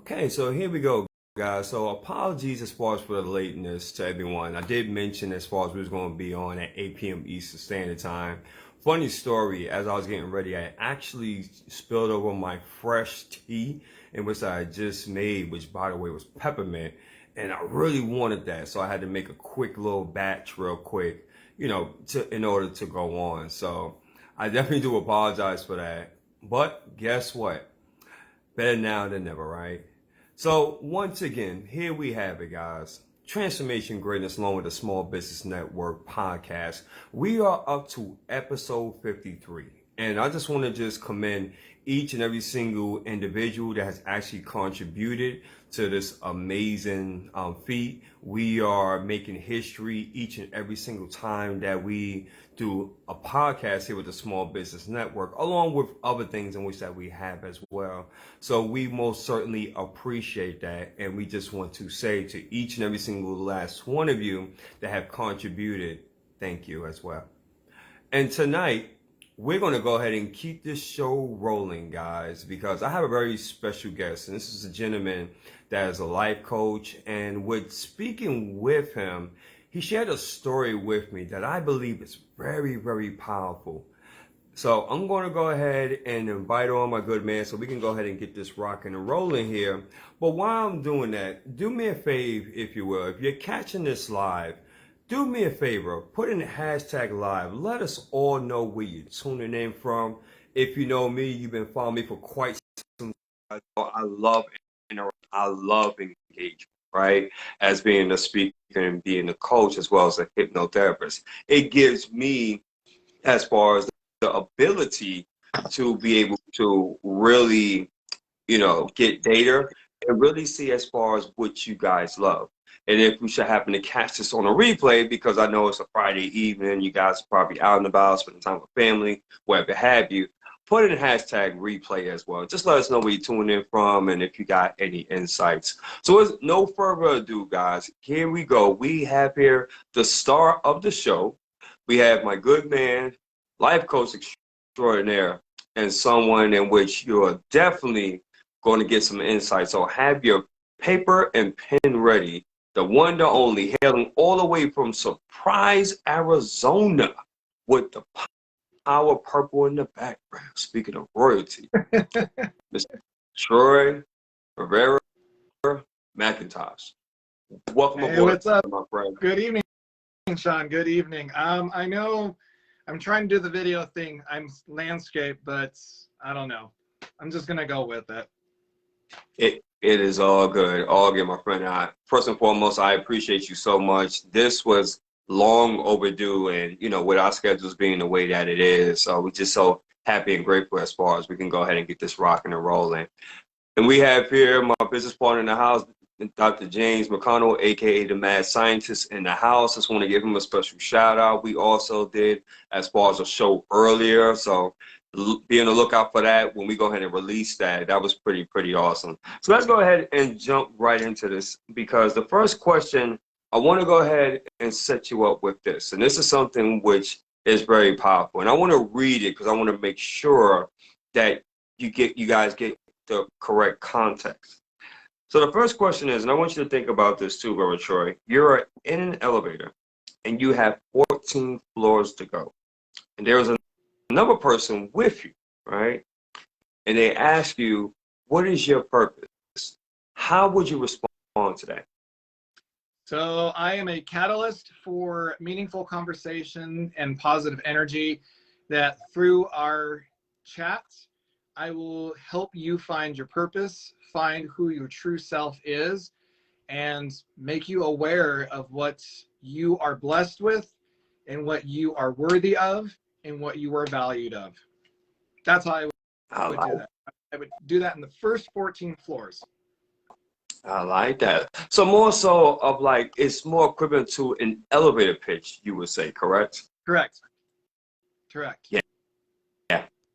Okay, so here we go, guys. So apologies as far as for the lateness to everyone. I did mention as far as we was going to be on at 8 p.m. Eastern Standard Time. Funny story, as I was getting ready, I actually spilled over my fresh tea in which I had just made, which by the way was peppermint. And I really wanted that. So I had to make a quick little batch real quick, in order to go on. So I definitely do apologize for that. But guess what? Better now than never, right? So once again, here we have it, guys. Transformation Greatness along with the Small Business Network podcast. We are up to episode 53. And I just want to just commend each and every single individual that has actually contributed to this amazing feat. We are making history each and every single time that we do a podcast here with the Small Business Network, along with other things in which that we have as well. So we most certainly appreciate that. And we just want to say to each and every single last one of you that have contributed, thank you as well. And tonight, we're going to go ahead and keep this show rolling, guys, because I have a very special guest. And this is a gentleman that is a life coach. And with speaking with him, he shared a story with me that I believe is very, very powerful. So I'm going to go ahead and invite on my good man so we can go ahead and get this rocking and rolling here. But while I'm doing that, do me a favor, if you will. If you're catching this live, do me a favor, put in the hashtag live. Let us all know where you're tuning in from. If you know me, you've been following me for quite some time. I love engagement, right? As being a speaker and being a coach as well as a hypnotherapist. It gives me, as far as the ability to be able to really, get data and really see as far as what you guys love. And if we should happen to catch this on a replay, because I know it's a Friday evening, you guys are probably out and about, spending time with family, whatever have you, put in hashtag replay as well. Just let us know where you're tuning in from and if you got any insights. So with no further ado, guys, here we go. We have here the star of the show. We have my good man, life coach extraordinaire, and someone in which you're definitely going to get some insight. So have your paper and pen ready. The one, the only, hailing all the way from Surprise, Arizona, with the power purple in the background. Speaking of royalty, Mr. Troy Rivera-McIntosh. Welcome Hey, aboard, what's up? my friend. Good evening, Sean. Good evening. I know I'm trying to do the video thing. I'm landscape, but I don't know. I'm just gonna go with it. It is all good, my friend. First and foremost, I appreciate you so much. This was long overdue, and with our schedules being the way that it is, so we're just so happy and grateful as far as we can go ahead and get this rocking and rolling. And we have here my business partner in the house, Dr. James McConnell, aka the Mad Scientist in the house. Just want to give him a special shout out. We also did as far as a show earlier, so be on the lookout for that when we go ahead and release that. That was pretty awesome. So let's go ahead and jump right into this, because the first question, I want to go ahead and set you up with this. And this is something which is very powerful. And I want to read it because I want to make sure that you guys get the correct context. So the first question is, and I want you to think about this too, Brother Troy. You're in an elevator and you have 14 floors to go. And there's another person with you, right? And they ask you, what is your purpose? How would you respond to that? So I am a catalyst for meaningful conversation and positive energy, that through our chats, I will help you find your purpose, find who your true self is, and make you aware of what you are blessed with and what you are worthy of and what you are valued of. That's how I would do that. I would do that in the first 14 floors. I like that. So more so of like, it's more equivalent to an elevator pitch, you would say, correct? Correct. Yeah.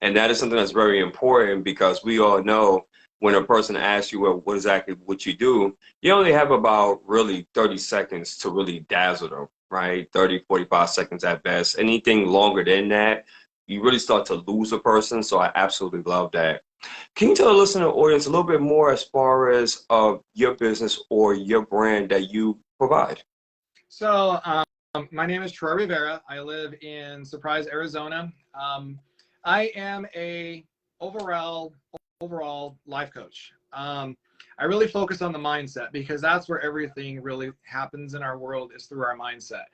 And that is something that's very important, because we all know when a person asks you, well, what exactly what you do, you only have about really 30 seconds to really dazzle them, right? 30, 45 seconds at best. Anything longer than that, you really start to lose a person. So I absolutely love that. Can you tell the listener audience a little bit more as far as your business or your brand that you provide? So my name is Troy Rivera. I live in Surprise, Arizona. I am a overall life coach. I really focus on the mindset because that's where everything really happens in our world is through our mindset.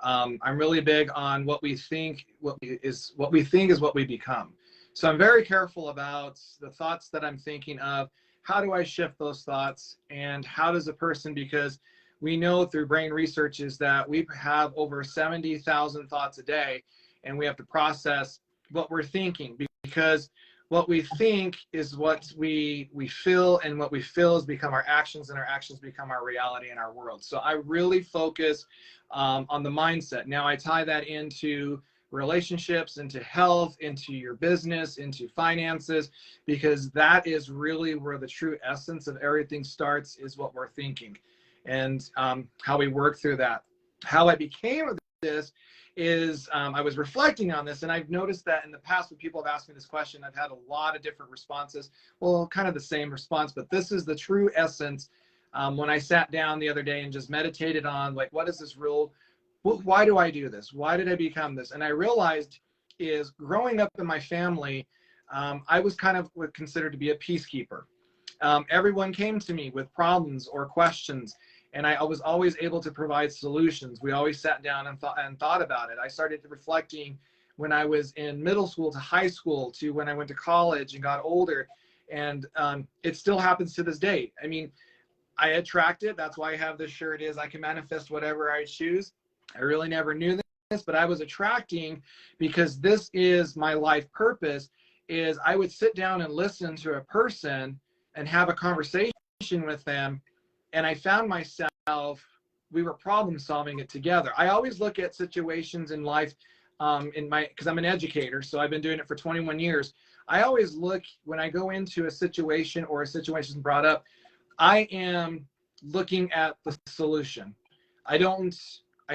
I'm really big on what we think. What we think is what we become. So I'm very careful about the thoughts that I'm thinking of. How do I shift those thoughts? And how does a person, because we know through brain research is that we have over 70,000 thoughts a day, and we have to process what we're thinking, because what we think is what we feel, and what we feel has become our actions, and our actions become our reality in our world. So I really focus on the mindset. Now I tie that into relationships, into health, into your business, into finances, because that is really where the true essence of everything starts, is what we're thinking, and how we work through that. How I became this is I was reflecting on this, and I've noticed that in the past when people have asked me this question, I've had a lot of different responses. Well, kind of the same response, but this is the true essence. When I sat down the other day and just meditated on, like, what is this real, why do I do this? Why did I become this? And I realized is growing up in my family, I was kind of considered to be a peacekeeper. Everyone came to me with problems or questions, and I was always able to provide solutions. We always sat down and thought about it. I started reflecting when I was in middle school to high school to when I went to college and got older, and it still happens to this day. I mean, I attract it. That's why I have this shirt, is I can manifest whatever I choose. I really never knew this, but I was attracting, because this is my life purpose, is I would sit down and listen to a person and have a conversation with them. And I found myself, we were problem solving it together. I always look at situations in life, because I'm an educator, so I've been doing it for 21 years. I always look, when I go into a situation or a situation brought up, I am looking at the solution. I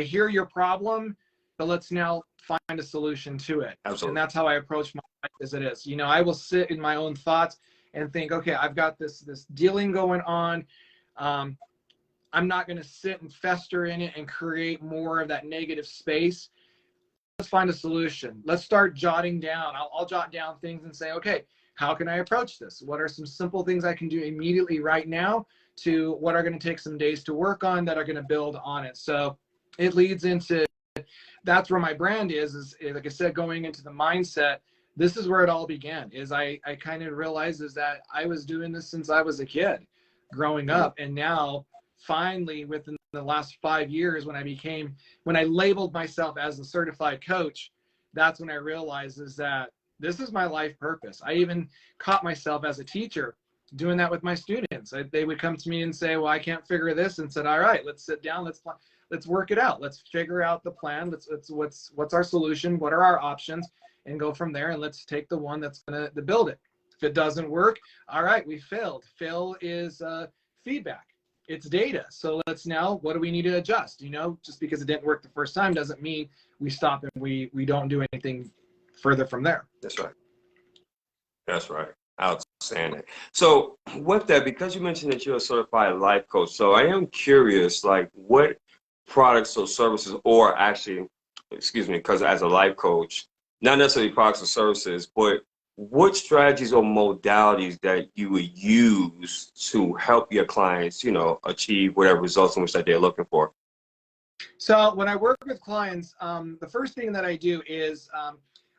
hear your problem, but let's now find a solution to it. Absolutely. And that's how I approach my life as it is. You know, I will sit in my own thoughts and think, okay, I've got this dealing going on. I'm not going to sit and fester in it and create more of that negative space. Let's find a solution. Let's start jotting down. I'll jot down things and say, okay, how can I approach this? What are some simple things I can do immediately right now, to what are going to take some days to work on that are going to build on it? So it leads into, that's where my brand is like I said, going into the mindset. This is where it all began, is I kind of realized is that I was doing this since I was a kid growing up. And now finally within the last 5 years, when I labeled myself as a certified coach, that's when I realized is that this is my life purpose. I even caught myself as a teacher doing that with my students. They would come to me and say, well, I can't figure this, and said, all right, let's sit down. Let's work it out. Let's figure out the plan. What's our solution? What are our options? And go from there. And let's take the one that's going to build it. If it doesn't work, all right, we failed. Fail is feedback. It's data. So let's now, what do we need to adjust? You know, just because it didn't work the first time doesn't mean we stop and we don't do anything further from there. That's right. That's right. Outstanding. So with that, because you mentioned that you're a certified life coach, so I am curious, like, what products or services, or actually, excuse me, because as a life coach, not necessarily products or services, but what strategies or modalities that you would use to help your clients, you know, achieve whatever results in which that they're looking for? So when I work with clients, the first thing that I do is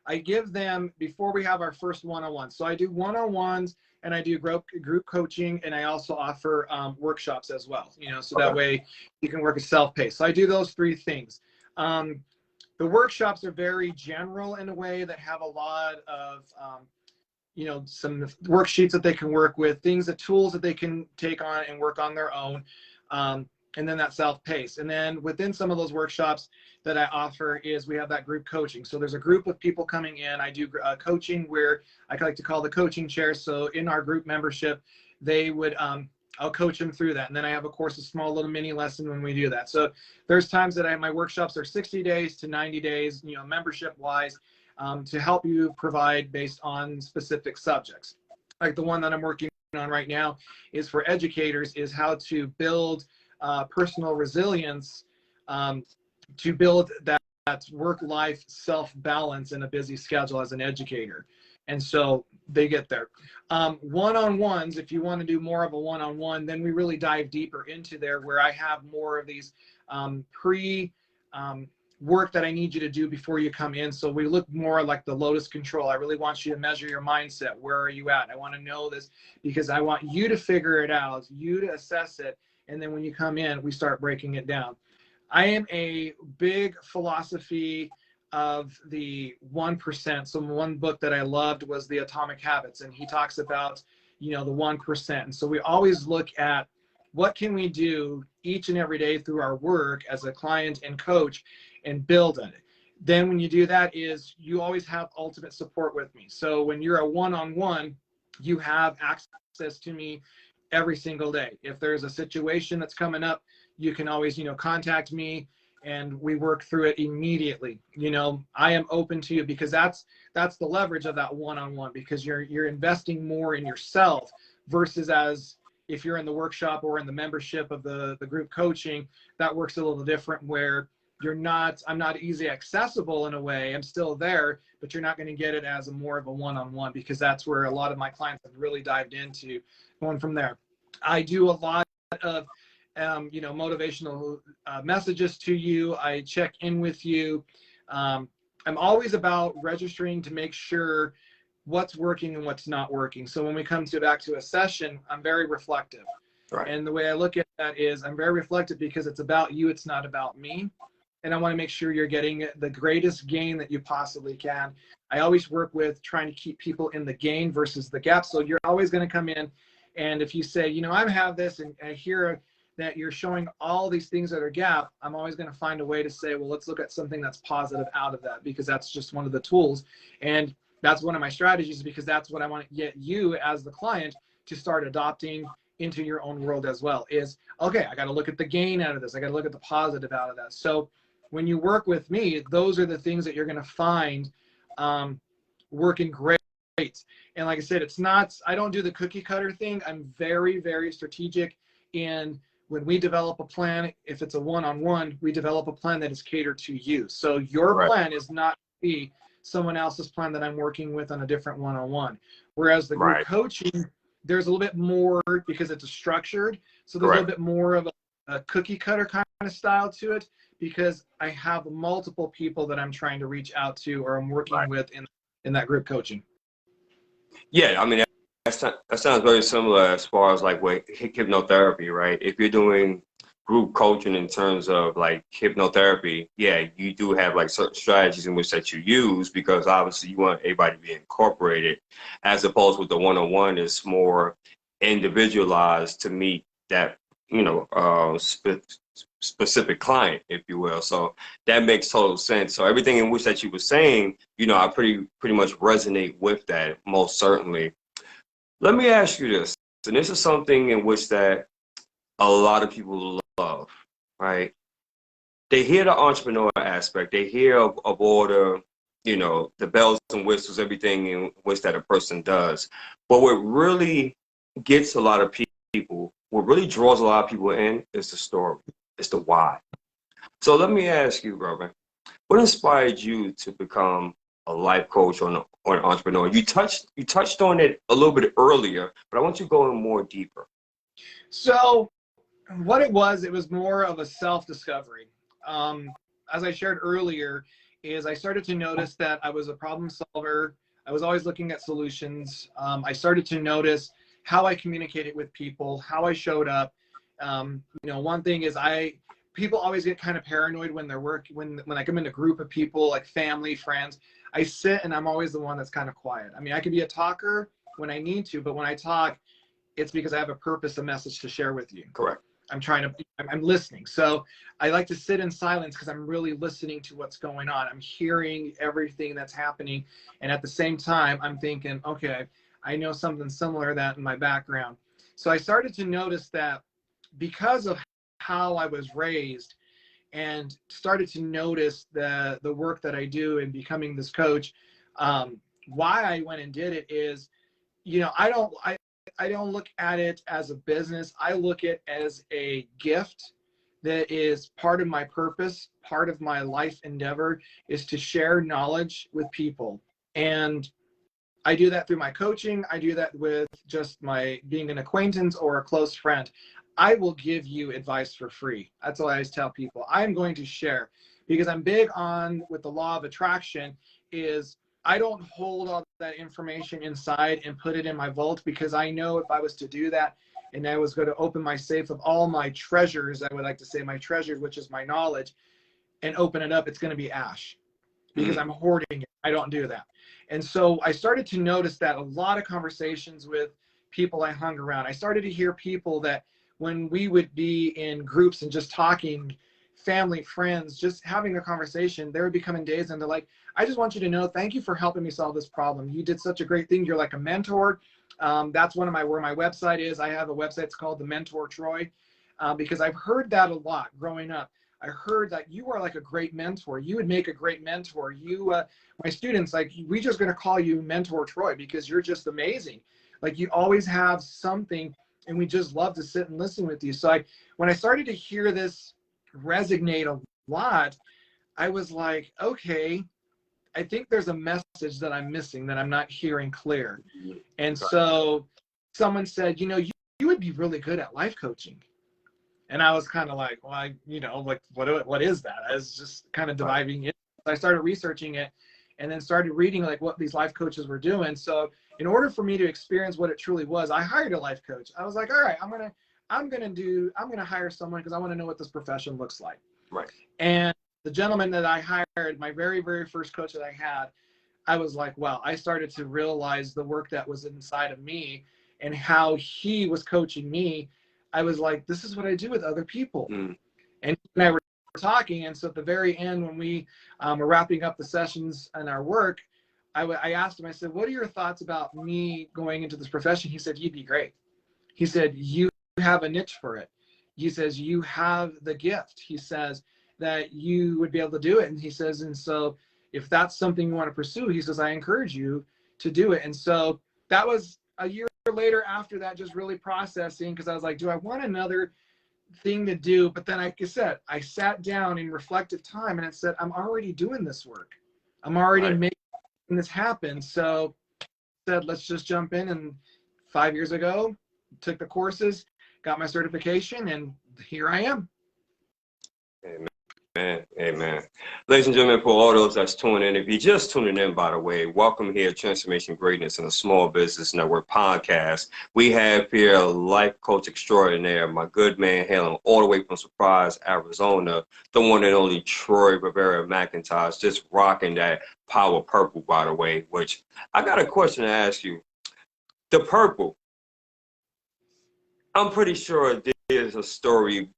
I give them, before we have our first one-on-one. So I do one-on-ones, and I do group coaching, and I also offer workshops as well, you know, so that way you can work at self-paced. So I do those three things. The workshops are very general in a way, that have a lot of, you know, some worksheets that they can work with, tools that they can take on and work on their own. And then that self-paced. And then within some of those workshops that I offer is we have that group coaching. So there's a group of people coming in. I do coaching where I like to call the coaching chair. So in our group membership, they would, I'll coach them through that. And then I have, of course, a small little mini lesson when we do that. So there's times that my workshops are 60 days to 90 days, you know, membership wise, to help you provide based on specific subjects. like the one that I'm working on right now is for educators, is how to build personal resilience, to build that work-life self-balance in a busy schedule as an educator. And so they get there. One-on-ones, if you want to do more of a one-on-one, then we really dive deeper into there, where I have more of these work that I need you to do before you come in. So we look more like the lotus control. I really want you to measure your mindset. Where are you at? I want to know this because I want you to figure it out, you to assess it. And then when you come in, we start breaking it down. I am a big philosophy of the 1%. So one book that I loved was The Atomic Habits, and he talks about, the 1%. And so we always look at what can we do each and every day through our work as a client and coach and build on it. Then when you do that, is you always have ultimate support with me. So when you're a one-on-one, you have access to me every single day. If there's a situation that's coming up, you can always, contact me and we work through it immediately. I am open to you, because that's the leverage of that one-on-one, because you're investing more in yourself versus as if you're in the workshop or in the membership of the group coaching. That works a little different, where I'm not easily accessible in a way. I'm still there, but you're not going to get it as more of a one-on-one, because that's where a lot of my clients have really dived into going from there. I do a lot of motivational messages to you. I check in with you. I'm always about registering to make sure what's working and what's not working. So when we come back to a session, I'm very reflective. Right. And the way I look at that is I'm very reflective because it's about you, it's not about me. And I want to make sure you're getting the greatest gain that you possibly can. I always work with trying to keep people in the gain versus the gap. So you're always going to come in, and if you say, I have this, and I hear that you're showing all these things that are gap, I'm always going to find a way to say, well, let's look at something that's positive out of that, because that's just one of the tools. And that's one of my strategies, because that's what I want to get you as the client to start adopting into your own world as well, is, okay, I got to look at the gain out of this. I got to look at the positive out of that. So when you work with me, those are the things that you're going to find working great. And like I said, I don't do the cookie cutter thing. I'm very, very strategic in when we develop a plan. If it's a one-on-one, we develop a plan that is catered to you. So your Right. plan is not be someone else's plan that I'm working with on a different one-on-one. Whereas the group Right. coaching, there's a little bit more, because it's structured. So there's Correct. a little bit more of a cookie cutter kind of style to it, because I have multiple people that I'm trying to reach out to or I'm working Right. with in that group coaching. Yeah, I mean, that sounds very similar as far as like with hypnotherapy, right? If you're doing group coaching in terms of like hypnotherapy, yeah, you do have like certain strategies in which that you use, because obviously you want everybody to be incorporated, as opposed with the one-on-one is more individualized to meet that, specific client, if you will. So that makes total sense. So everything in which that you were saying, I pretty much resonate with that, most certainly. Let me ask you this, and this is something in which that a lot of people love, right? They hear the entrepreneur aspect, they hear of all the bells and whistles, everything in which that a person does. But what really gets a lot of people, what really draws a lot of people in, is the story. It's the why. So let me ask you, brother, what inspired you to become a life coach or an entrepreneur? You touched on it a little bit earlier, but I want you to go in more deeper. So what it was more of a self-discovery. As I shared earlier, is I started to notice that I was a problem solver. I was always looking at solutions. I started to notice how I communicated with people, how I showed up. One thing is people always get kind of paranoid when they're when I come in a group of people, like family, friends. I sit and I'm always the one that's kind of quiet. I mean, I can be a talker when I need to, but when I talk, it's because I have a purpose, a message to share with you. Correct. I'm listening. So I like to sit in silence because I'm really listening to what's going on. I'm hearing everything that's happening. And at the same time, I'm thinking, okay, I know something similar to that in my background. So I started to notice that because of how I was raised, and started to notice the work that I do in becoming this coach, why I went and did it is you know, I don't look at it as a business. I look at it as a gift that is part of my purpose, part of my life endeavor is to share knowledge with people. And I do that through my coaching. I do that with just my being an acquaintance or a close friend. I will give you advice for free. That's what I always tell people. I'm going to share because I'm big on with the law of attraction is I don't hold all that information inside and put it in my vault because I know if I was to do that and I was going to open my safe of all my treasures, I would like to say my treasures, which is my knowledge, and open it up, it's going to be ash because I'm hoarding it. I don't do that. And so I started to notice that a lot of conversations with people I hung around, I started to hear people that when we would be in groups and just talking, family, friends, just having a conversation, there would be coming days and they're like, I just want you to know, thank you for helping me solve this problem. You did such a great thing. You're like a mentor. That's one of where my website is. I have a website, it's called The Mentor Troy, because I've heard that a lot growing up. I heard that you are like a great mentor. You would make a great mentor. You, my students, like, we just going to call you Mentor Troy because you're just amazing. Like you always have something and we just love to sit and listen with you. So when I started to hear this resonate a lot, I was like, okay, I think there's a message that I'm missing that I'm not hearing clear. And so someone said, you know, you would be really good at life coaching. And I was kind of like, well, you know, like, what is that? I was just kind of diving in. I started researching it and then started reading like what these life coaches were doing. So in order for me to experience what it truly was, I hired a life coach. I was like, all right, I'm going to hire someone because I want to know what this profession looks like. Right. And the gentleman that I hired, my very, very first coach that I had, I was like, wow, I started to realize the work that was inside of me and how he was coaching me. I was like, this is what I do with other people. And he and I were talking. And so at the very end, when we were wrapping up the sessions and our work, I asked him, I said, what are your thoughts about me going into this profession? He said, you'd be great. He said, you have a niche for it. He says, you have the gift. He says that you would be able to do it. And he says, and so if that's something you want to pursue, he says, I encourage you to do it. And so that was a year later after that, just really processing, because I was like, do I want another thing to do? But then, like I said, I sat down in reflective time and I said, I'm already doing this work. I'm already making this happen. So I said, let's just jump in. And 5 years ago, took the courses, got my certification, and here I am. Amen. Amen. Ladies and gentlemen, for all those that's tuning in, if you're just tuning in, by the way, welcome here, Transformation Greatness in a Small Business Network podcast. We have here a life coach extraordinaire, my good man, hailing all the way from Surprise, Arizona, the one and only Troy Rivera-McIntosh, just rocking that power purple, by the way, which I got a question to ask you. The purple, I'm pretty sure there's a story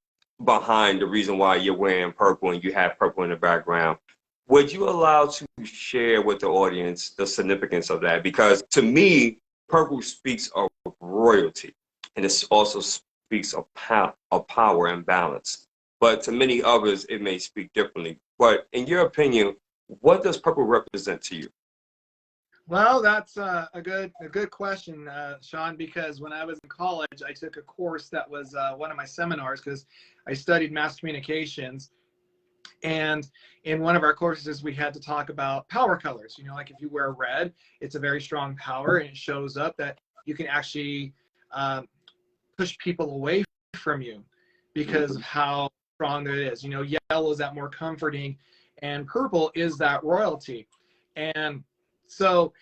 behind the reason why you're wearing purple and you have purple in the background. Would you allow to share with the audience the significance of that? Because to me, purple speaks of royalty, and it also speaks of power and balance. But to many others, it may speak differently. But in your opinion, what does purple represent to you? Well, that's a good question, Sean, because when I was in college, I took a course that was one of my seminars because I studied mass communications. And in one of our courses, we had to talk about power colors. You know, like if you wear red, it's a very strong power, and it shows up that you can actually push people away from you because of how strong that is. You know, yellow is that more comforting, and purple is that royalty. And so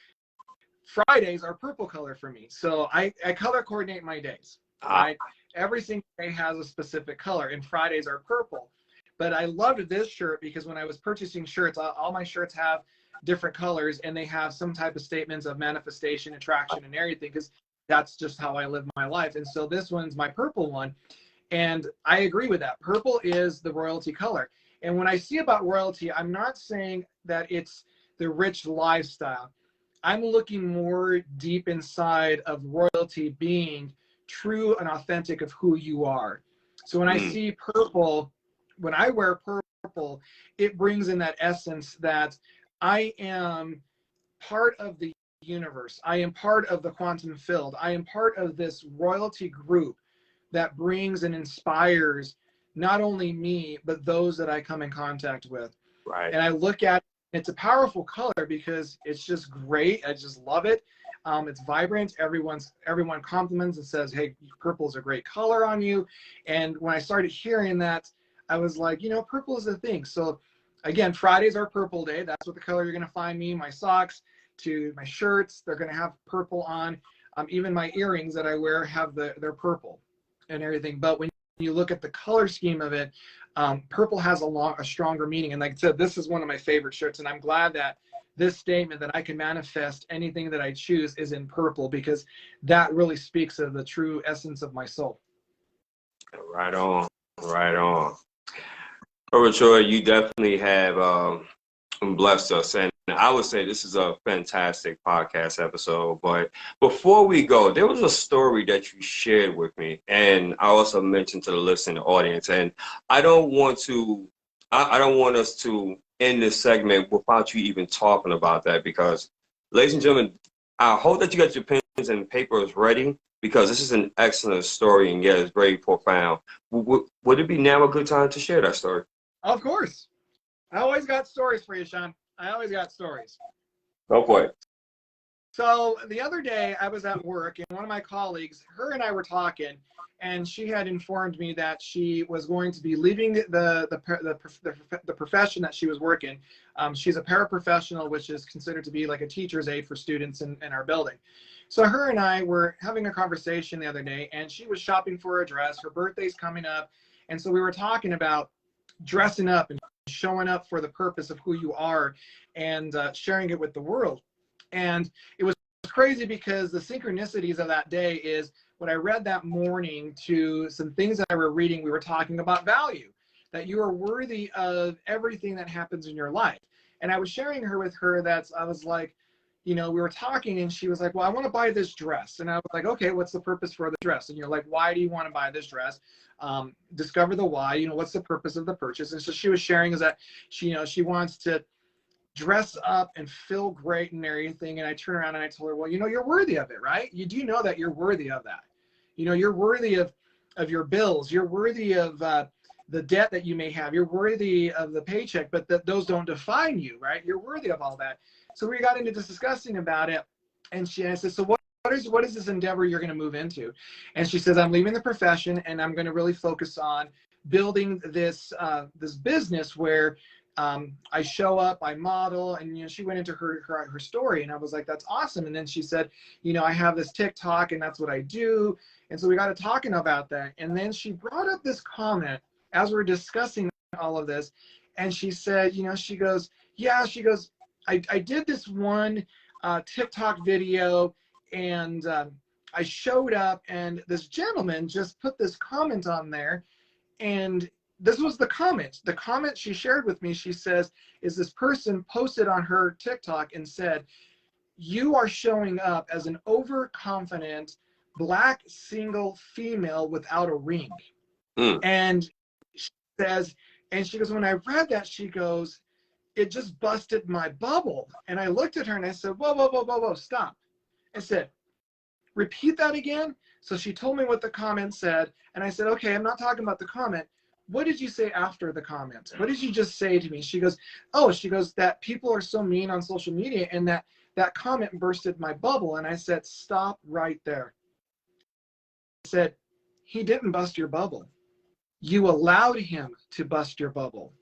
Fridays are purple color for me. So I color coordinate my days, right? Every single day has a specific color, and Fridays are purple. But I loved this shirt because when I was purchasing shirts, all my shirts have different colors, and they have some type of statements of manifestation, attraction, and everything, because that's just how I live my life. And so this one's my purple one. And I agree with that. Purple is the royalty color. And when I see about royalty, I'm not saying that it's the rich lifestyle. I'm looking more deep inside of royalty being true and authentic of who you are. So when I see purple, when I wear purple, it brings in that essence that I am part of the universe. I am part of the quantum field. I am part of this royalty group that brings and inspires not only me, but those that I come in contact with. Right. And I look at it, it's a powerful color because it's just great. I just love it. It's vibrant. Everyone compliments and says, hey, purple is a great color on you. And when I started hearing that, I was like, purple is the thing. So again, Fridays are purple day. That's what the color you're going to find me. My socks to my shirts, they're going to have purple on. Even my earrings that I wear have they're purple and everything. But when you look at the color scheme of it, purple has a stronger meaning. And like I said, this is one of my favorite shirts. And I'm glad that this statement that I can manifest anything that I choose is in purple, because that really speaks of the true essence of my soul. Right on. Right on. Robert Troy, you definitely have blessed us. And I would say this is a fantastic podcast episode. But before we go, there was a story that you shared with me, and I also mentioned to the listening audience. And I don't want us to end this segment without you even talking about that, because, ladies and gentlemen, I hope that you got your pens and papers ready, because this is an excellent story, and yeah, it's very profound. Would it be now a good time to share that story? Of course. I always got stories for you, Sean. I always got stories. Go for it. So the other day I was at work, and one of my colleagues, her and I were talking, and she had informed me that she was going to be leaving the profession that she was working. She's a paraprofessional, which is considered to be like a teacher's aide for students in our building. So her and I were having a conversation the other day, and she was shopping for a dress. Her birthday's coming up. And so we were talking about dressing up and showing up for the purpose of who you are, and sharing it with the world. And it was crazy because the synchronicities of that day is what I read that morning to some things that I were reading. We were talking about value, that you are worthy of everything that happens in your life. And I was sharing with her that I was like, we were talking, and she was like, well, I want to buy this dress. And I was like, okay, what's the purpose for the dress? And you're like, why do you want to buy this dress? Discover the why, what's the purpose of the purchase? And so she was sharing is that she wants to dress up and feel great and everything. And I turned around and I told her, well, you're worthy of it, right? You do know that you're worthy of that. You're worthy of your bills. You're worthy of the debt that you may have. You're worthy of the paycheck, but those don't define you, right? You're worthy of all that. So we got into discussing about it. And I said, so what is this endeavor you're going to move into? And she says, I'm leaving the profession, and I'm going to really focus on building this business where I show up, I model, and she went into her story, and I was like, that's awesome. And then she said, I have this TikTok, and that's what I do. And so we got to talking about that. And then she brought up this comment as we were discussing all of this, and she said, she goes, I did this one TikTok video, and I showed up, and this gentleman just put this comment on there, and this was the comment. The comment she shared with me, she says, is this person posted on her TikTok and said, you are showing up as an overconfident Black single female without a ring. And she says, and she goes, when I read that, she goes, it just busted my bubble. And I looked at her and I said, whoa, stop. I said, repeat that again. So she told me what the comment said. And I said, okay, I'm not talking about the comment. What did you say after the comment? What did you just say to me? She goes, that people are so mean on social media, and that comment bursted my bubble. And I said, stop right there. I said, he didn't bust your bubble. You allowed him to bust your bubble.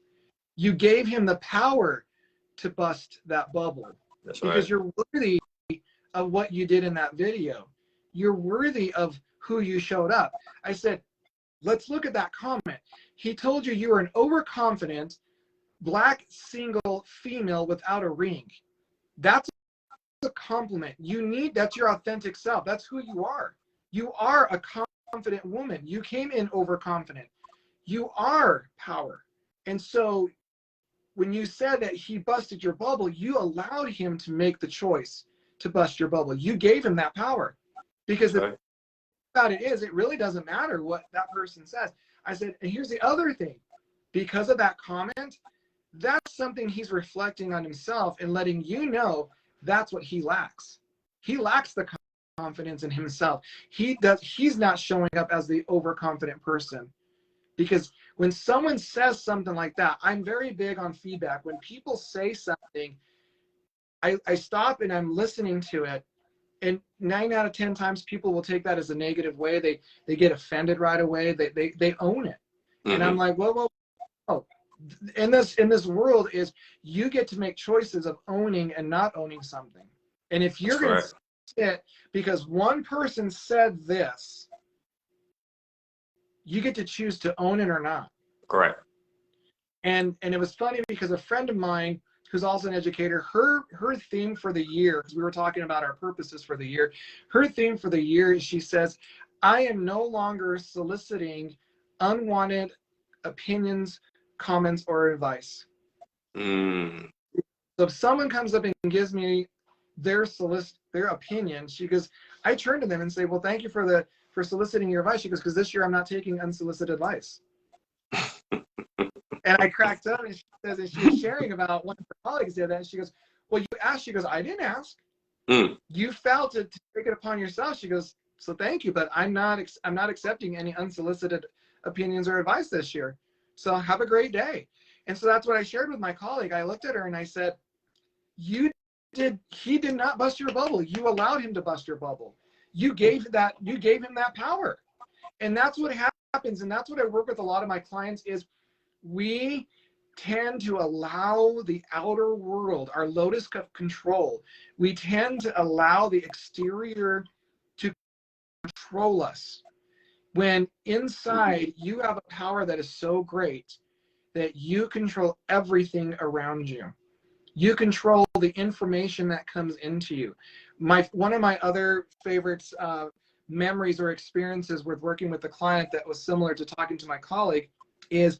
You gave him the power to bust that bubble. That's because right. You're worthy of what you did in that video. You're worthy of who you showed up. I said, let's look at that comment. He told you were an overconfident Black single female without a ring. That's a compliment. That's your authentic self. That's who you are. You are a confident woman. You came in overconfident. You are power. And so when you said that he busted your bubble, you allowed him to make the choice to bust your bubble. You gave him that power. Because the thing about it is, it really doesn't matter what that person says. I said, and here's the other thing. Because of that comment, that's something he's reflecting on himself and letting you know that's what he lacks. He lacks the confidence in himself. He's not showing up as the overconfident person. Because when someone says something like that, I'm very big on feedback. When people say something, I stop and I'm listening to it. And 9 out of 10 times people will take that as a negative way. They get offended right away. They own it. Mm-hmm. And I'm like, whoa. In this world is you get to make choices of owning and not owning something. And if you're going to sit because one person said this, you get to choose to own it or not. Correct. And it was funny because a friend of mine who's also an educator, her theme for the year, because we were talking about our purposes for the year, her theme for the year is, she says, I am no longer soliciting unwanted opinions, comments, or advice. So if someone comes up and gives me their opinion, she goes, I turn to them and say, well, thank you for soliciting your advice. She goes, because this year I'm not taking unsolicited advice. And I cracked up, and she says, and she was sharing about one of her colleagues did that. And she goes, well, you asked. She goes, I didn't ask. You felt to take it upon yourself. She goes, so thank you, but I'm not accepting any unsolicited opinions or advice this year. So have a great day. And so that's what I shared with my colleague. I looked at her and I said, he did not bust your bubble. You allowed him to bust your bubble. You gave him that power. And that's what happens. And that's what I work with a lot of my clients is we tend to allow the outer world, our locus of control, we tend to allow the exterior to control us. When inside you have a power that is so great that you control everything around you. You control the information that comes into you. One of my other favorites, memories or experiences with working with a client that was similar to talking to my colleague is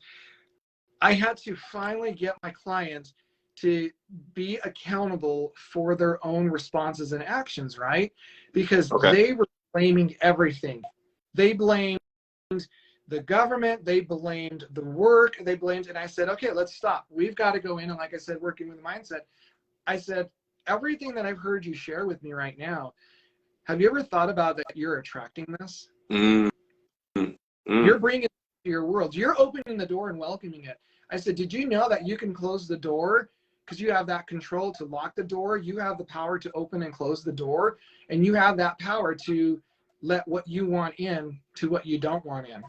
I had to finally get my clients to be accountable for their own responses and actions, right? Because they were blaming everything. They blamed the government, they blamed the work, and I said, okay, let's stop. We've got to go in, and like I said, working with mindset, I said, everything that I've heard you share with me right now, have you ever thought about that you're attracting this? You're bringing it to your world. You're opening the door and welcoming it. I said, did you know that you can close the door because you have that control to lock the door? You have the power to open and close the door, and you have that power to let what you want in to what you don't want in.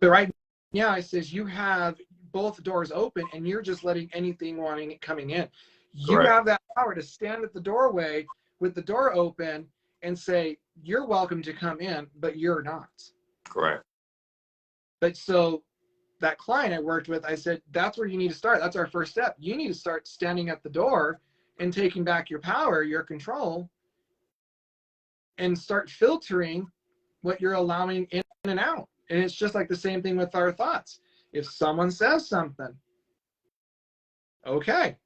But right now, I says you have both doors open, and you're just letting anything coming in. You have that power to stand at the doorway with the door open and say, you're welcome to come in, but you're not. Correct. But so that client I worked with, I said, that's where you need to start. That's our first step. You need to start standing at the door and taking back your power, your control, and start filtering what you're allowing in and out. And it's just like the same thing with our thoughts. If someone says something, okay,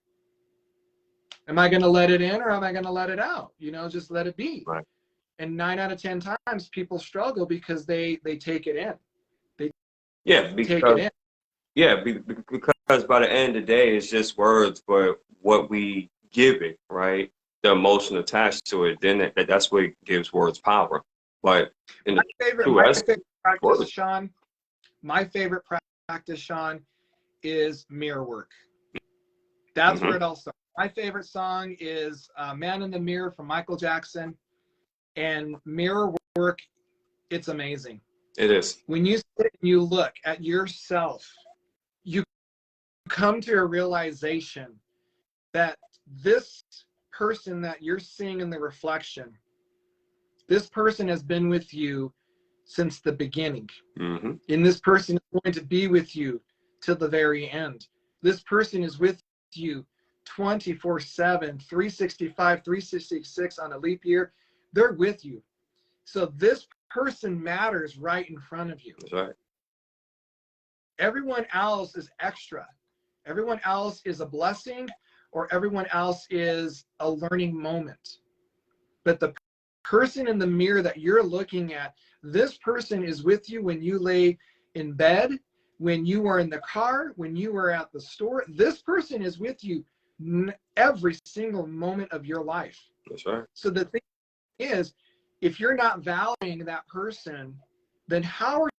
am I going to let it in or am I going to let it out? Just let it be. Right. And 9 out of 10 times people struggle because they take it in. Take it in. Yeah, because by the end of the day, it's just words, but what we give it, right? The emotion attached to it, then that's what gives words power. But my favorite practice, Sean, is mirror work. That's where it all starts. My favorite song is Man in the Mirror from Michael Jackson. And mirror work, it's amazing. It is. When you sit and you look at yourself, you come to a realization that this person that you're seeing in the reflection, this person has been with you since the beginning. And this person is going to be with you till the very end. This person is with you 24/7, 365, 366 on a leap year. They're with you. So this person matters right in front of you. That's right. Everyone else is extra. Everyone else is a blessing, or everyone else is a learning moment. But the person in the mirror that you're looking at, this person is with you when you lay in bed, when you are in the car, when you are at the store. This person is with you every single moment of your life. That's right. So the thing is, if you're not valuing that person, then how are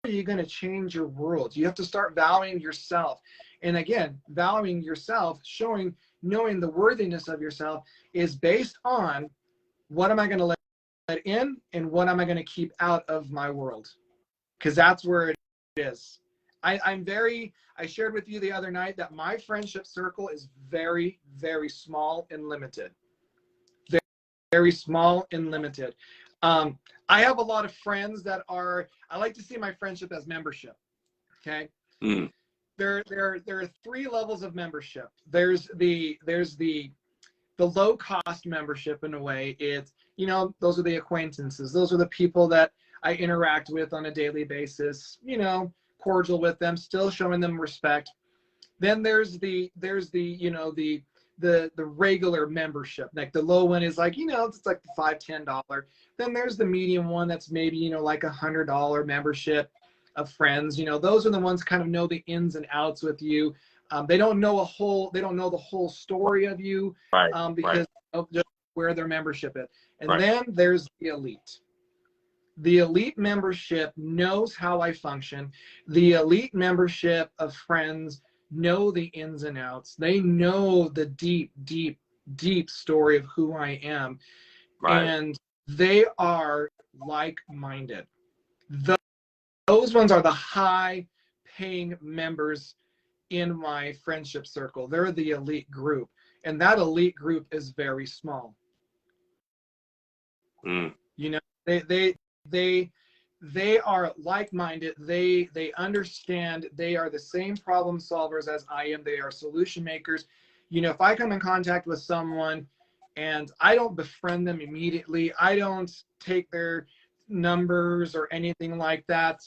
you going to change your world? You have to start valuing yourself. And again, valuing yourself, knowing the worthiness of yourself is based on what am I going to let in and what am I going to keep out of my world? Because that's where it is. I shared with you the other night that my friendship circle is very, very small and limited. Very, very small and limited. I have a lot of friends that I like to see my friendship as membership. Okay. Mm. There are three levels of membership. There's the low cost membership in a way. It's, those are the acquaintances. Those are the people that I interact with on a daily basis, cordial with them, still showing them respect. Then there's the regular membership. Like the low one is like, it's like the $5-10. Then there's the medium one that's maybe, like $100 membership of friends. Those are the ones kind of know the ins and outs with you. They don't know the whole story of you, Right. because of just where their membership is. And Right. then there's the elite. The elite membership knows how I function. The elite membership of friends know the ins and outs. They know the deep, deep, deep story of who I am. Right. And they are like-minded. Those ones are the high-paying members in my friendship circle. They're the elite group. And that elite group is very small. Mm. They are like-minded. They understand. They are the same problem solvers as I am. They are solution makers. If I come in contact with someone and I don't befriend them immediately, I don't take their numbers or anything like that,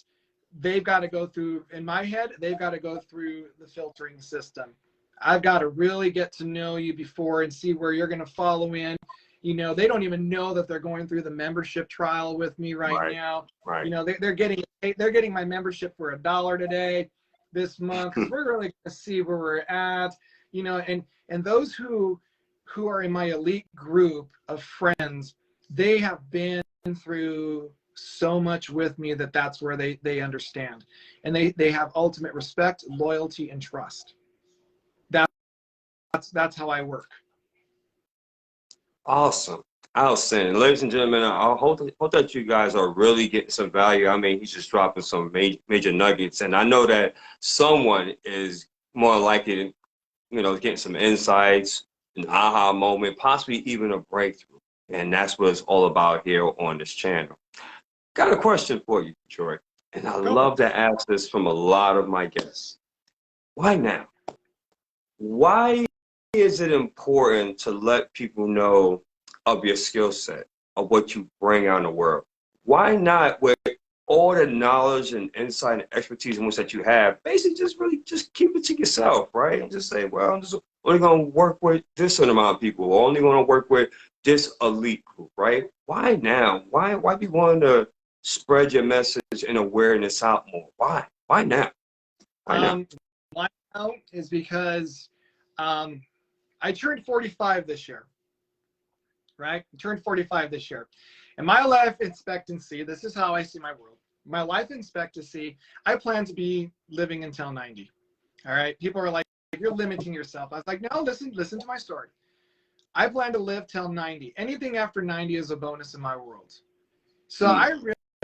they've got to go through, in my head, they've got to go through the filtering system. I've got to really get to know you before and see where you're going to follow in. They don't even know that they're going through the membership trial with me right now. Right. They're getting my membership for $1 today, this month, because we're really going to see where we're at. And those who are in my elite group of friends, they have been through so much with me that's where they understand, and they have ultimate respect, loyalty, and trust. That's how I work. Awesome. Outstanding. Ladies and gentlemen, I hope that you guys are really getting some value. I mean, he's just dropping some major nuggets. And I know that someone is more likely to, getting some insights, an aha moment, possibly even a breakthrough. And that's what it's all about here on this channel. Got a question for you, Troy. And I love to ask this from a lot of my guests. Why now? Why is it important to let people know of your skill set, of what you bring out in the world? Why not, with all the knowledge and insight and expertise in which that you have, basically just keep it to yourself, right? And just say, well, I'm just only going to work with this certain amount of people, or only going to work with this elite group, right? Why now? Why be willing to spread your message and awareness out more? Why? Why now? Why now? Why now is because I turned 45 this year, right? I turned 45 this year. And my life expectancy, this is how I see my world. My life expectancy, I plan to be living until 90. All right. People are like, you're limiting yourself. I was like, no, listen to my story. I plan to live till 90. Anything after 90 is a bonus in my world. So I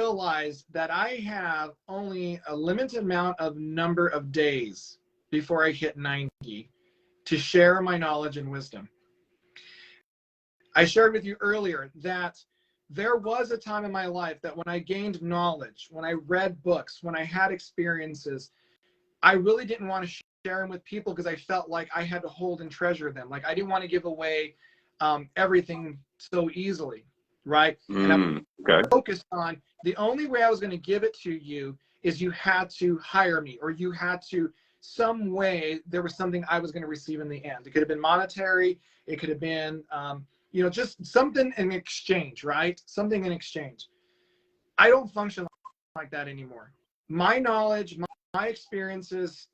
realized that I have only a limited number of days before I hit 90 to share my knowledge and wisdom. I shared with you earlier that there was a time in my life that when I gained knowledge, when I read books, when I had experiences, I really didn't want to share them with people because I felt like I had to hold and treasure them. Like I didn't want to give away everything so easily, right? And I'm focused on the only way I was going to give it to you is you had to hire me, or you had to some way, there was something I was going to receive in the end. It could have been monetary. It could have been, just something in exchange, right? Something in exchange. I don't function like that anymore. My knowledge, my experiences,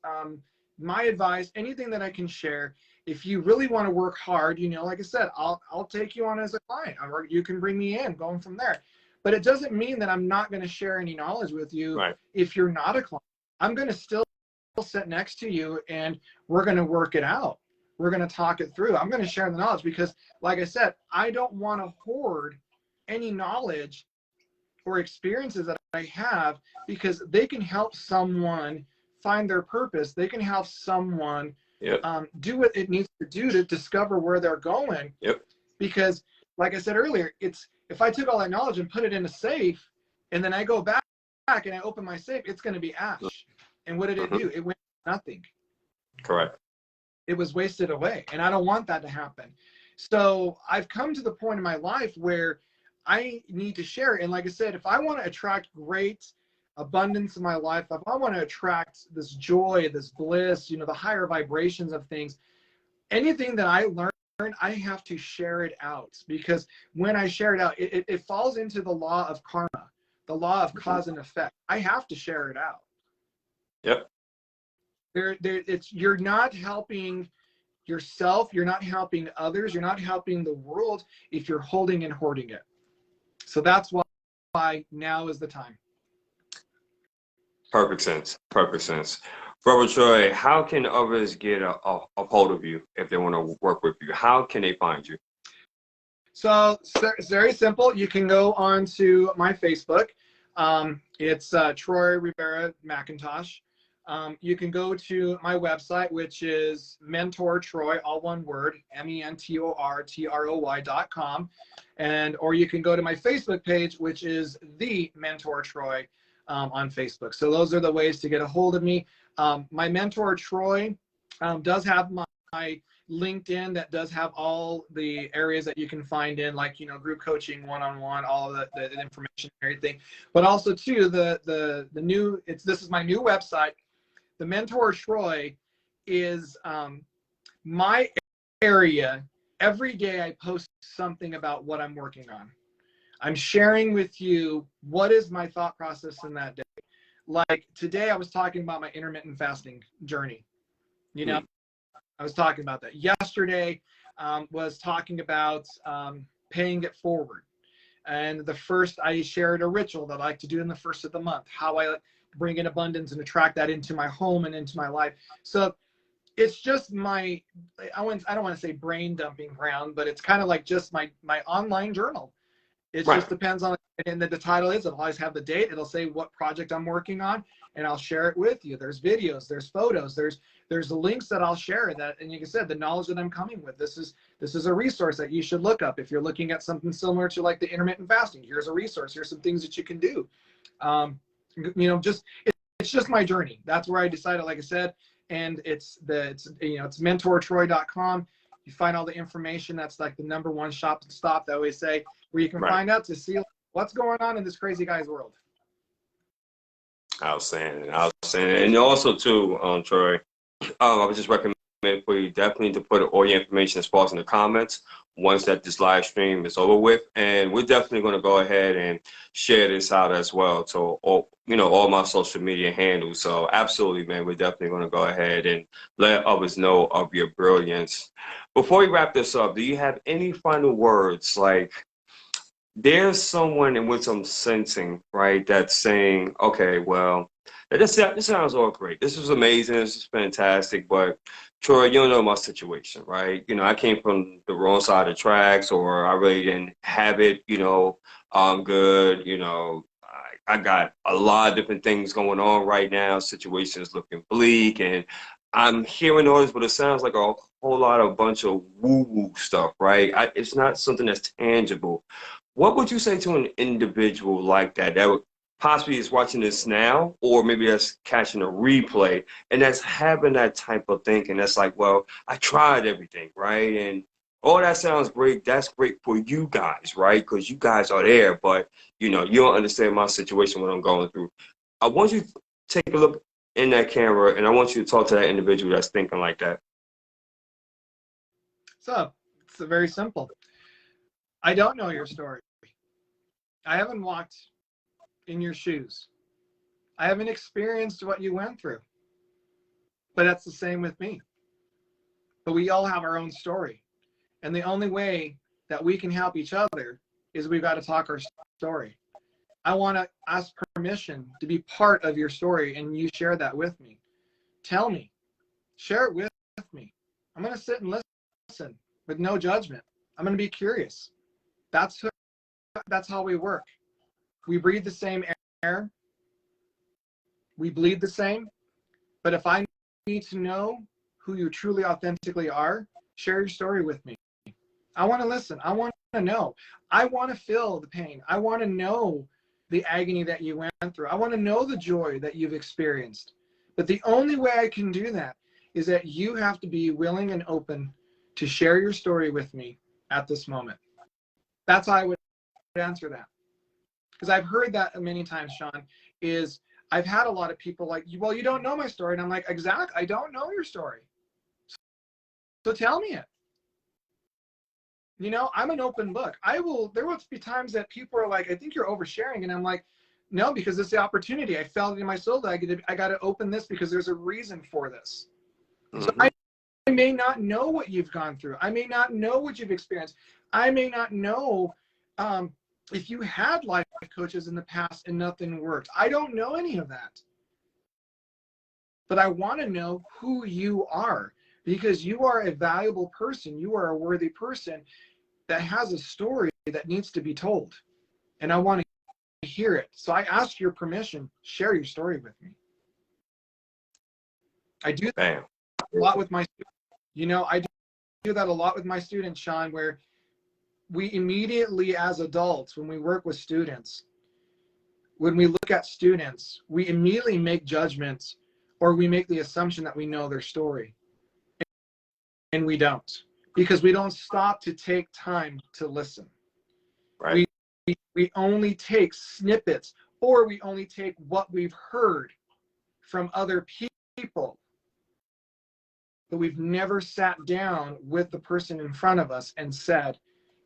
my advice, anything that I can share if you really want to work hard, you know, like I said, I'll take you on as a client, or you can bring me in, going from there. But it doesn't mean that I'm not going to share any knowledge with you. Right. If you're not a client. I'm going to still sit next to you, and we're going to work it out. We're going to talk it through. I'm going to share the knowledge because, like I said, I don't want to hoard any knowledge or experiences that I have, because they can help someone find their purpose. They can help someone Yep. Do what it needs to do to discover where they're going. Yep. Because, like I said earlier, it's, if I took all that knowledge and put it in a safe, and then I go back and I open my safe, it's going to be ash. And what did it do? It went nothing. Correct. It was wasted away. And I don't want that to happen. So I've come to the point in my life where I need to share it. And like I said, if I want to attract great abundance in my life, if I want to attract this joy, this bliss, you know, the higher vibrations of things, anything that I learn, I have to share it out. Because when I share it out, it falls into the law of karma, the law of cause and effect. I have to share it out. Yep. You're not helping yourself, you're not helping others, you're not helping the world if you're holding and hoarding it. So that's why now is the time. Perfect sense. Perfect sense. Brother Troy, how can others get a hold of you if they want to work with you? How can they find you? So it's very simple. You can go on to my Facebook. It's Troy Rivera-McIntosh. You can go to my website, which is Mentor Troy, all one word, mentortroy.com. Or you can go to my Facebook page, which is The Mentor Troy on Facebook. So those are the ways to get a hold of me. My Mentor Troy does have my LinkedIn that does have all the areas that you can find in, like, you know, group coaching, one-on-one, all of the information and everything. But also too, the new, this is my new website. The Mentor Troy is my area. Every day I post something about what I'm working on. I'm sharing with you what is my thought process in that day. Like today I was talking about my intermittent fasting journey. You know, I was talking about that. Yesterday was talking about paying it forward. And the first, I shared a ritual that I like to do in the first of the month, how I bring in abundance and attract that into my home and into my life. So it's just my, I don't want to say brain dumping ground, but it's kind of like just my online journal. It just depends on, and the title is, it'll always have the date. It'll say what project I'm working on, and I'll share it with you. There's videos, there's photos, there's links that I'll share that. And like I said, the knowledge that I'm coming with, this is a resource that you should look up. If you're looking at something similar to like the intermittent fasting, here's a resource. Here's some things that you can do. You know, it's just my journey. That's where I decided, like I said, and it's mentortroy.com. You find all the information. That's like the #1 shop and stop that I always say, where you can find out to see what's going on in this crazy guy's world. Outstanding. And also too, Troy, I would just recommend for you definitely to put all your information as far as in the comments once that this live stream is over with, and we're definitely going to go ahead and share this out as well to all my social media handles. So absolutely, man, we're definitely going to go ahead and let others know of your brilliance. Before we wrap this up, do you have any final words? Like, there's someone in which I'm sensing, right, that's saying, okay, well, this sounds all great. This is amazing. This is fantastic. But Troy, you don't know my situation, right? You know, I came from the wrong side of the tracks, or I really didn't have it, I'm good. I got a lot of different things going on right now. Situation is looking bleak, and I'm hearing all this, but it sounds like a whole lot of bunch of woo-woo stuff, right? It's not something that's tangible. What would you say to an individual like that would possibly is watching this now, or maybe that's catching a replay, and that's having that type of thinking? That's like, well, I tried everything, right? And all that sounds great. That's great for you guys, right? Because you guys are there, but you don't understand my situation, what I'm going through. I want you to take a look in that camera, and I want you to talk to that individual that's thinking like that. So it's very simple. I don't know your story. I haven't walked in your shoes. I haven't experienced what you went through. But that's the same with me. but we all have our own story. And the only way that we can help each other is we've got to talk our story. I want to ask permission to be part of your story, and you share that with me. Tell me, share it with me. I'm going to sit and listen with no judgment. I'm going to be curious. That's how we work. We breathe the same air. We bleed the same. But if I need to know who you truly authentically are, share your story with me. I want to listen. I want to know. I want to feel the pain. I want to know the agony that you went through. I want to know the joy that you've experienced. But the only way I can do that is that you have to be willing and open to share your story with me at this moment. That's how I would answer that. Because I've heard that many times, Sean, is I've had a lot of people like, well, you don't know my story. And I'm like, exactly, I don't know your story. So tell me it. You know, I'm an open book. There will be times that people are like, I think you're oversharing. And I'm like, no, because it's the opportunity. I felt it in my soul that I got to open this because there's a reason for this. Mm-hmm. So I may not know what you've gone through. I may not know what you've experienced. I may not know if you had life coaches in the past and nothing worked. I don't know any of that. But I want to know who you are, because you are a valuable person. You are a worthy person that has a story that needs to be told. And I want to hear it. So I ask your permission, share your story with me. I do that a lot with my students. You know, I do that a lot with my students, Sean, where we immediately, as adults, when we work with students, when we look at students, we immediately make judgments, or we make the assumption that we know their story. And we don't, because we don't stop to take time to listen. Right. We only take snippets, or we only take what we've heard from other people, but we've never sat down with the person in front of us and said,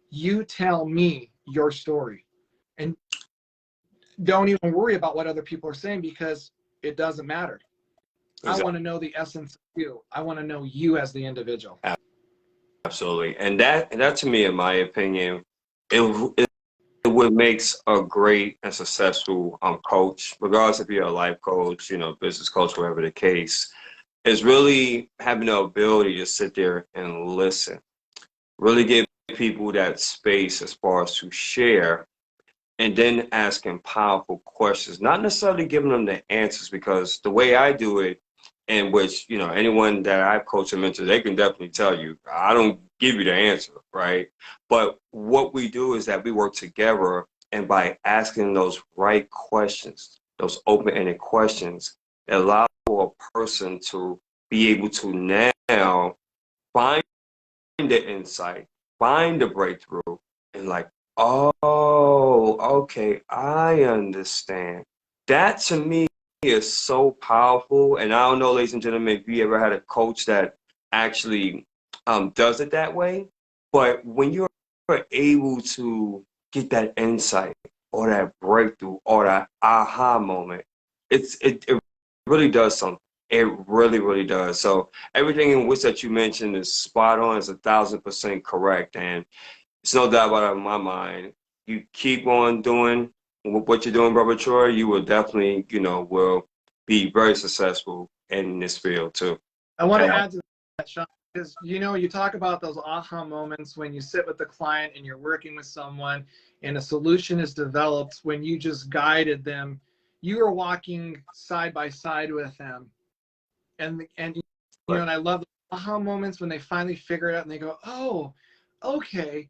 you tell me your story. And don't even worry about what other people are saying, because it doesn't matter. Exactly. I want to know the essence of you. I want to know you as the individual. Absolutely. And that to me, in my opinion, it what makes a great and successful coach, regardless if you're a life coach, you know, business coach, whatever the case, is really having the ability to sit there and listen. Really give people that space as far as to share, and then asking powerful questions, not necessarily giving them the answers, because the way I do it, in which, you know, anyone that I've coached and mentored, they can definitely tell you, I don't give you the answer, right? But what we do is that we work together, and by asking those right questions, those open-ended questions, it allows for a person to be able to now find the insight, find the breakthrough, and like, oh, okay, I understand. That to me is so powerful. And I don't know, ladies and gentlemen, if you ever had a coach that actually does it that way, but when you're able to get that insight or that breakthrough or that aha moment, it really does something. It really, really does. So everything in which that you mentioned is spot on, is 1,000% correct. And it's no doubt about it in my mind. You keep on doing what you're doing, Brother Troy, you will definitely, you know, will be very successful in this field too. I want to add to that, Sean, because, you know, you talk about those aha moments when you sit with the client and you're working with someone and a solution is developed when you just guided them. You are walking side by side with them. And you know, and I love the aha moments when they finally figure it out and they go, oh, okay.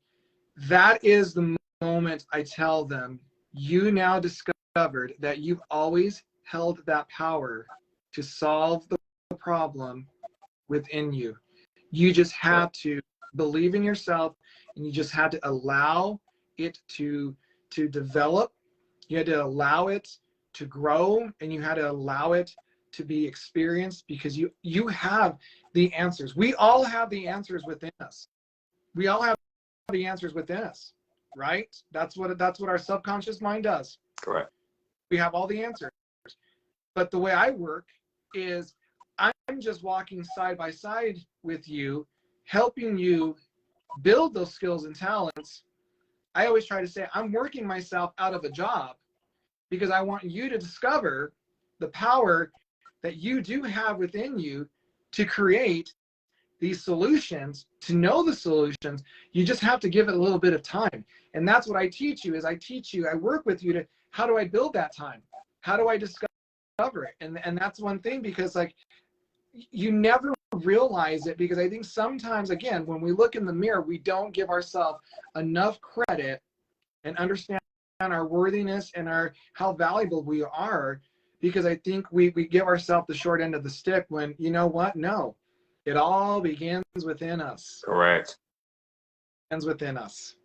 That is the moment I tell them, you now discovered that you've always held that power to solve the problem within you. You just had to believe in yourself, and you just had to allow it to develop. You had to allow it to grow, and you had to allow it to be experienced, because you have the answers. We all have the answers within us. We all have the answers within us, right? That's what our subconscious mind does. Correct. We have all the answers. But the way I work is I'm just walking side by side with you helping you build those skills and talents, I always try to say I'm working myself out of a job because I want you to discover the power that you do have within you to create these solutions, to know the solutions. You just have to give it a little bit of time. And that's what I teach you. Is I work with you to, how do I build that time? How do I discover it? And that's one thing, because like, you never realize it, because I think sometimes, again, when we look in the mirror, we don't give ourselves enough credit and understand our worthiness and how valuable we are, because I think we give ourselves the short end of the stick when, you know what? No, it all begins within us. Correct. Begins within us.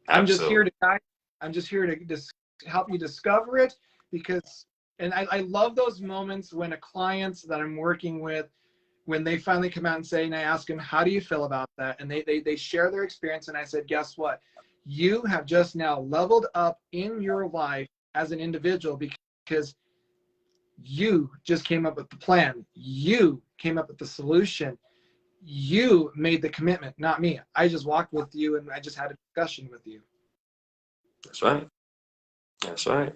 Absolutely. I'm just here to guide. I'm just here to help you discover it, because, and I love those moments when a client that I'm working with, when they finally come out and say, and I ask them, how do you feel about that? And they share their experience. And I said, guess what? You have just now leveled up in your life as an individual, because you just came up with the plan. You came up with the solution. You made the commitment, not me. I just walked with you and I just had a discussion with you. That's right. That's right.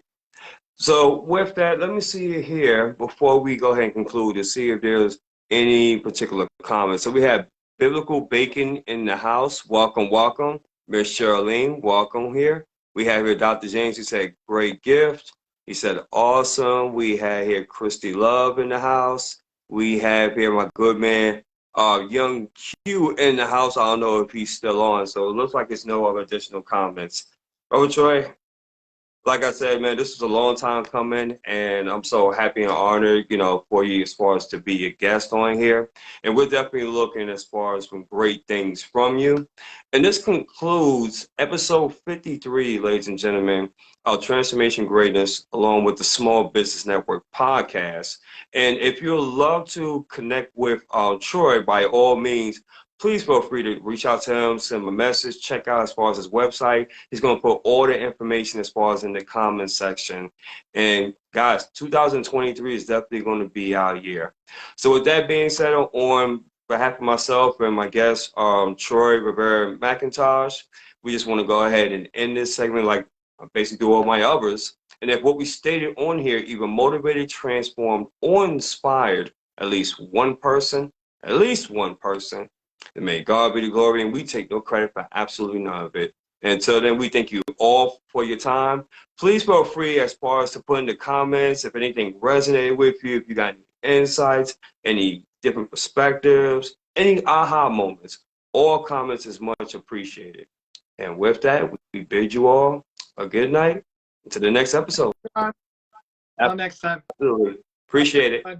So with that, let me see here before we go ahead and conclude to see if there's any particular comments. So we have Biblical Bacon in the house. Welcome, welcome. Miss Charlene, welcome here. We have here Dr. James, who said, great gift. He said, awesome. We have here Christy Love in the house. We have here my good man, Young Q in the house. I don't know if he's still on, so it looks like there's no other additional comments. Oh, Troy, like I said, man, this was a long time coming, and I'm so happy and honored, you know, for you as far as to be a guest on here. And we're definitely looking as far as some great things from you. And this concludes episode 53, ladies and gentlemen, of Transformation Greatness, along with the Small Business Network podcast. And if you'd love to connect with Troy, by all means, please feel free to reach out to him, send him a message, check out as far as his website. He's going to put all the information as far as in the comments section. And guys, 2023 is definitely going to be our year. So with that being said, on behalf of myself and my guest, Troy Rivera-McIntosh, we just want to go ahead and end this segment like I basically do all my others. And if what we stated on here either motivated, transformed, or inspired at least one person, and may God be the glory, and we take no credit for absolutely none of it. And until then, we thank you all for your time. Please feel free as far as to put in the comments if anything resonated with you, if you got any insights, any different perspectives, any aha moments. All comments is much appreciated. And with that, we bid you all a good night. Until the next episode. Until next time. Absolutely. Appreciate it. Bye.